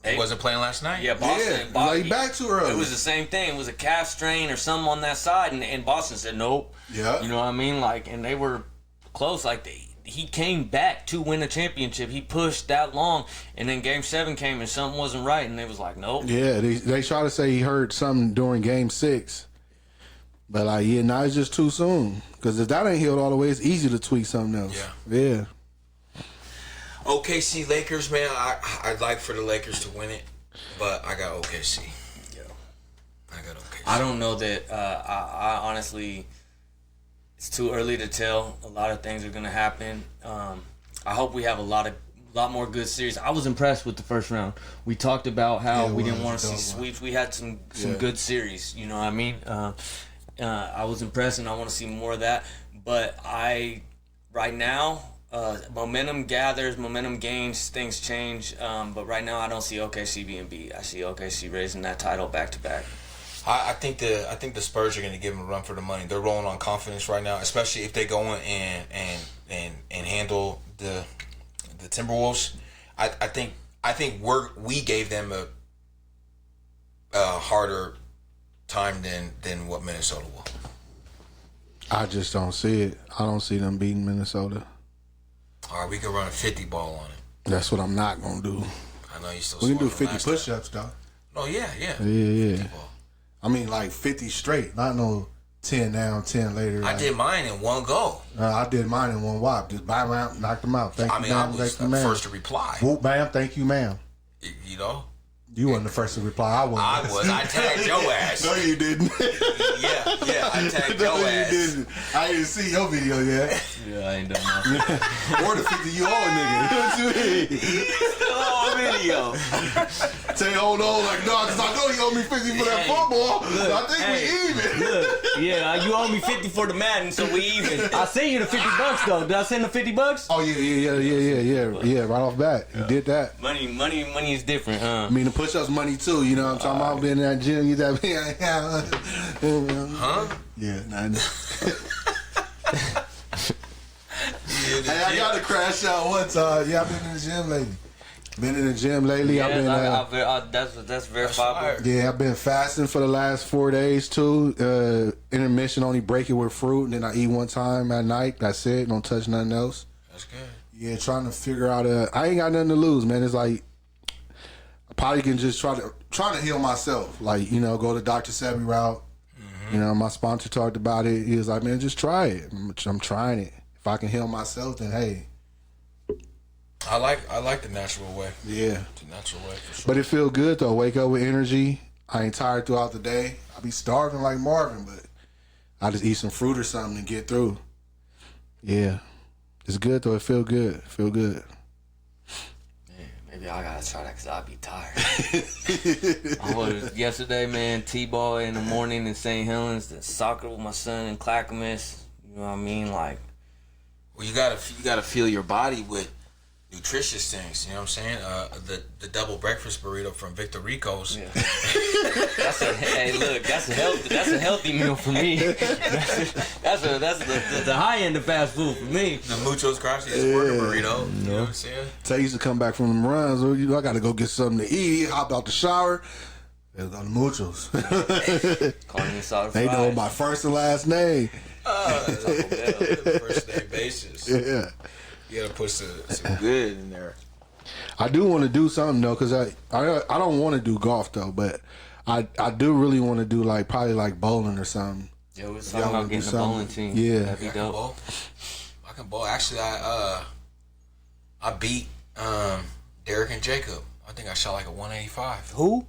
He wasn't playing last night. Yeah, Boston. Yeah, like back too early. It was the same thing. It was a calf strain or something on that side, and Boston said nope. Yeah. You know what I mean? Like, and they were close. Like, he came back to win a championship. He pushed that long, and then Game 7 came and something wasn't right, and they was like, nope. Yeah, they try to say he heard something during Game 6. But, now it's just too soon. Because if that ain't healed all the way, it's easy to tweak something else. Yeah. OKC Lakers, man. I'd like for the Lakers to win it, but I got OKC. Yeah. I got OKC. I don't know that. I honestly, it's too early to tell. A lot of things are gonna happen. I hope we have a lot more good series. I was impressed with the first round. We talked about how we didn't want to see sweeps. We had some good series. You know what I mean? I was impressed, and I want to see more of that. But right now. Momentum gathers, momentum gains, things change. But right now, I don't see OKC being beat. I see OKC raising that title back to back. I think the Spurs are going to give them a run for the money. They're rolling on confidence right now, especially if they go in and handle the Timberwolves. I think we gave them a harder time than what Minnesota will. I just don't see it. I don't see them beating Minnesota. All right, we can run a 50 ball on it. That's what I'm not going to do. I know you still. We can do swung 50 last time. push-ups, though. Oh, yeah. Yeah. 50 ball. I mean, like 50 straight. Not no 10 down, 10 later. I did mine in one go. I did mine in one whop. Just bam, bam, knocked them out. Thank you, ma'am. I was Thank you, the ma'am. first to reply. Whoop, bam. Thank you, ma'am. You know? You wasn't the first to reply. I wasn't. I was. I tagged your ass. No, you didn't. Yeah, I tagged No, your you ass. didn't. I didn't see your video yet. Yeah, I ain't done nothing. Or the 50 you owe, nigga. What you mean? Still on video. Say, hold on, like, no, because I know you owe me 50 for that Hey, football. look, I think we even. Look, yeah, you owe me 50 for the Madden, so we even. I sent you the $50 though. Did I send the $50? Oh, yeah, right off bat. You did that. Money is different, huh? I mean, the push-ups money, too. You know what I'm talking about? Being in that gym, you that. Huh? Yeah, nah. Hey, I got to crash out one time. Yeah, I've been in the gym lately. I've been. That's verifiable. Yeah, I've been fasting for the last 4 days too. Intermission, only break it with fruit, and then I eat one time at night. That's it. Don't touch nothing else. That's good. Yeah, trying to figure out. I ain't got nothing to lose, man. It's like I probably can just trying to heal myself. Like, you know, go the Dr. Sebi route. Mm-hmm. You know, my sponsor talked about it. He was like, man, just try it. I'm trying it. If I can heal myself, then hey. I like the natural way. Yeah. The natural way for sure. But it feel good though. Wake up with energy. I ain't tired throughout the day. I be starving like Marvin, but I just eat some fruit or something to get through. Yeah. It's good though. It feel good. Feel good. Man, maybe I gotta try that because I'll be tired. I was yesterday, man, T-ball in the morning in St. Helens, then soccer with my son in Clackamas. You know what I mean? Like, well, you gotta feel your body with nutritious things. You know what I'm saying? The double breakfast burrito from Victor Rico's. yeah. That's a healthy meal for me. that's the high end of fast food for me. The Muchos Gracias burger burrito. You know what I'm saying? So I used to come back from them runs. Well, you know, I got to go get something to eat. Hop out the shower. There's on the Muchos. Carne asada They know fries. my first and last name. First name basis. Yeah. You gotta put some good in there. I do want to do something though, cause I don't want to do golf though, but I do really want to do like probably like bowling or something. Yeah, we was Y'all talking wanna about do getting a something? bowling team. Yeah. That'd be I can dope. bowl. I can bowl. Actually, I beat Derek and Jacob. I think I shot like a 185. Who?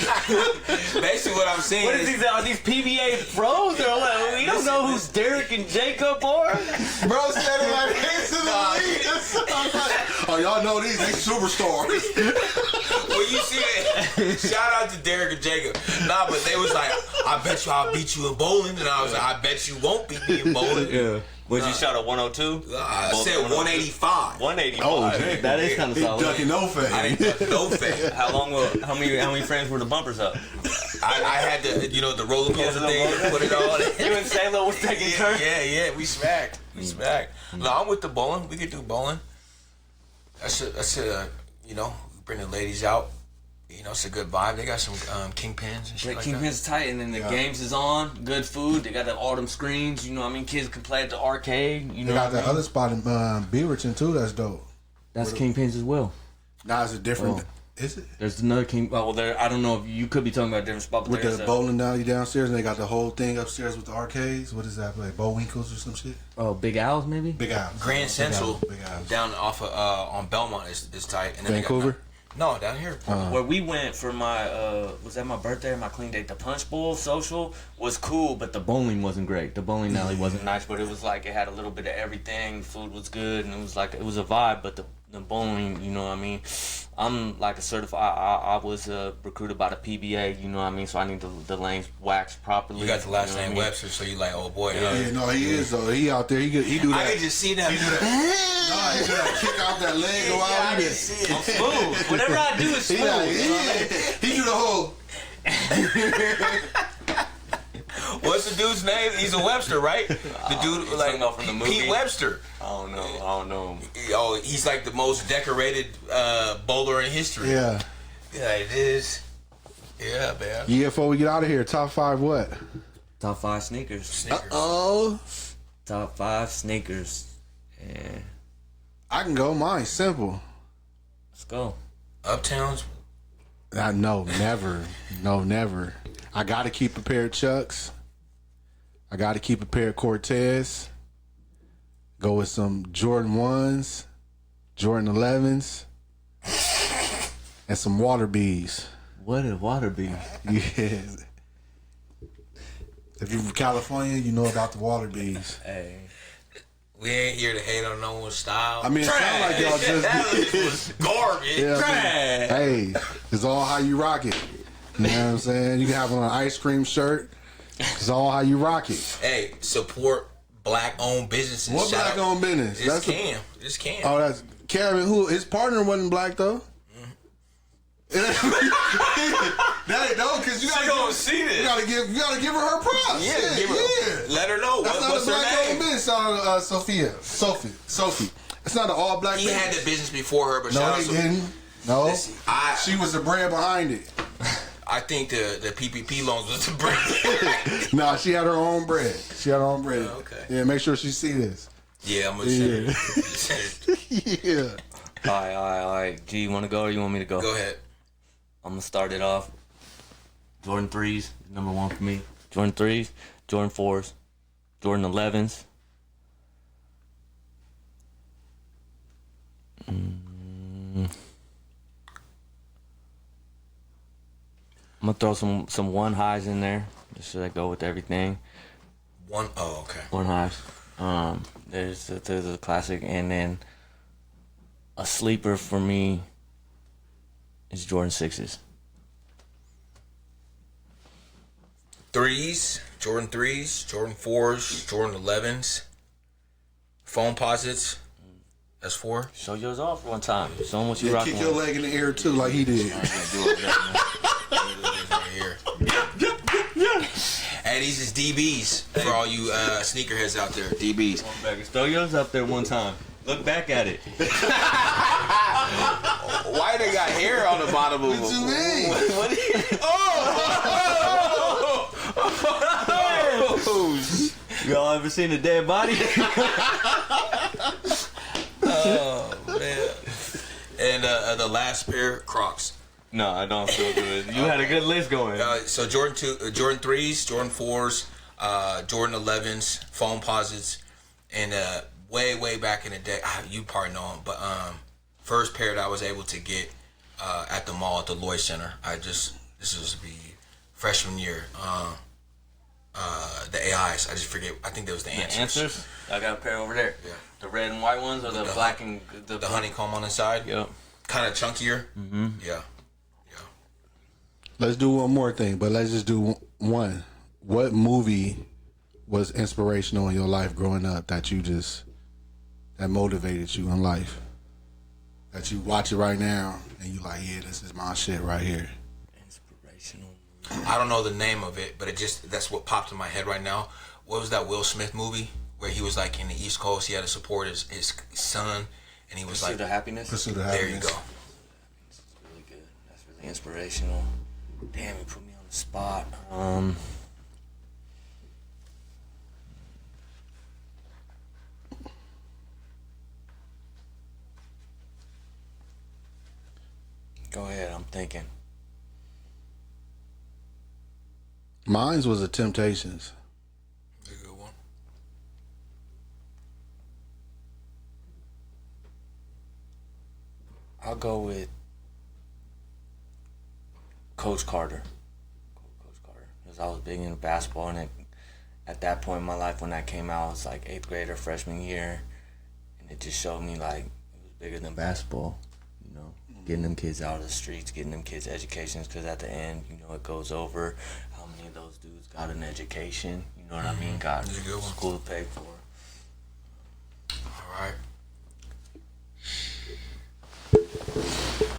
Basically, what I'm saying What is these? Are these PBA pros or what? We don't know who's Derek and Jacob are. Bro said it like he's in the league. Oh, y'all know these superstars. Well, you see that? Shout out to Derek and Jacob. Nah, but they was like, I bet you I'll beat you in bowling. And I was like, I bet you won't beat me in bowling. Yeah. Was you shot a 102? I said 185. 185. Oh, dang. That is kind of He solid. ducking no I fade. didn't duck no fade. How many frames were the bumpers up? I had the, the roller coaster thing, put it on. You and Sailor was taking turns. Yeah, we smacked. No, I'm with the bowling. We could do bowling. That's a bring the ladies out. You know, it's a good vibe. They got some kingpins and shit like that. Kingpin's tight, and then the games is on. Good food. They got all them screens. You know what I mean? Kids can play at the arcade. You know They got what I that mean? other spot in Beaverton too. That's dope. That's Kingpins as well. Now it's a different. Oh. Is it? There's another King. Well, there. I don't know if you could be talking about a different spot, but With there's the a bowling alley downstairs, and they got the whole thing upstairs with the arcades. What is that place? Bowinkles or some shit? Big Owls maybe. Big House. Grand Central Big House. down off of on Belmont is tight. And then they got- Vancouver? No, down here. Where we went for my was that my birthday or my clean day? The Punch Bowl social was cool, but the bowling wasn't great. The bowling alley wasn't nice, but it was like it had a little bit of everything. Food was good, and it was a vibe. But the bowling, you know what I mean? I'm like a certified. I was recruited by the PBA, you know what I mean? So I need the lanes waxed properly. You got the last you know name what I mean? Webster, so you like, oh boy. Yeah, no, he is though. He out there. He do that. I can just see that. He do that. No, he do that. Kick out that leg. Go Yeah, I out. can He see it. I'm smooth. Whatever I do is smooth. He do the whole. What's the dude's name? He's a Webster, right? The dude, he's like talking about from the movie? Pete Webster. I don't know. Oh, he's like the most decorated bowler in history. Yeah. Yeah, it is. Yeah, man. Yeah, before we get out of here, top 5 what? Top 5 sneakers. Snickers. Oh. Top 5 sneakers. Yeah. I can go. Mine simple. Let's go. Uptowns. No, never. No, never. I got to keep a pair of Chucks. I got to keep a pair of Cortez. Go with some Jordan 1s, Jordan 11s, and some water bees. What a water bee? Yeah. If you're from California, you know about the water bees. Hey. We ain't here to hate on no one's style. I mean, it sounds like y'all that just was garbage. Yeah, Trash. hey, it's all how you rock it. You know what I'm saying? You can have on an ice cream shirt. It's all how you rock it. Hey, support black-owned businesses. What black-owned business? It's Cam. It's Cam. Oh, that's Cam. And who? His partner wasn't black though. That no, because you gotta see this. You gotta give her her props. Yeah, give her. Let her know That's not what's a her black-owned name. business. Sophie. It's not an all-black. He business. had the business before her, but No, shout out he to- didn't. No, Listen, she was the brand behind it. I think the PPP loans was the brand. No, she had her own bread. Oh, okay. Yeah, make sure she see this. Yeah, I'm gonna send it. Yeah. All right. G, you want to go or you want me to go? Go ahead. I'm gonna start it off. Jordan 3s, number one for me. Jordan 3s, Jordan 4s, Jordan 11s. I'm gonna throw some one highs in there, just so I go with everything. Oh, okay. One highs. There's a classic, and then a sleeper for me is Jordan 6s. Jordan 3s, Jordan 4s, Jordan 11s, foam posits. That's 4. Show yours off one time. Show them what you Yeah, rocking kick your with. leg in the air too, like he did. Right here. Hey, these is DBs for all you sneakerheads out there. DBs. Throw yours up there one time. Look back at it. Why they got hair on the bottom of them? What you mean? What do you? Y'all ever seen a dead body? Oh man. And the last pair, Crocs. No, I don't feel good. You had a good list going. So Jordan 3s, Jordan 4s, Jordan 11s, foam posits, and way back in the day, you probably know them, but first pair that I was able to get at the mall at the Lloyd Center. This was the freshman year. The AIs, I just forget. I think that was the answers. I got a pair over there. Yeah. The red and white ones, or the black and The honeycomb on the side. Yep. Kind of chunkier. Mm-hmm. Yeah. Let's do one more thing, but let's just do one. What movie was inspirational in your life growing up that motivated you in life? That you watch it right now and you like, yeah, this is my shit right here. Inspirational. I don't know the name of it, but that's what popped in my head right now. What was that Will Smith movie where he was like in the East Coast? He had to support his son, and he was Pursuit of Happiness. Pursuit of there you Happiness. go. That's really good. That's really inspirational. Damn, you put me on the spot. Go ahead, I'm thinking. Mine was the Temptations. That's a good one. I'll go with Coach Carter. Coach Carter. Because I was big into basketball, and at that point in my life when that came out, it was like 8th grade or freshman year. And it just showed me like it was bigger than basketball. You know, getting them kids out of the streets, getting them kids educations, because at the end, you know, it goes over how many of those dudes got an education. You know what I mean? Got That's a good one. school to pay for. All right.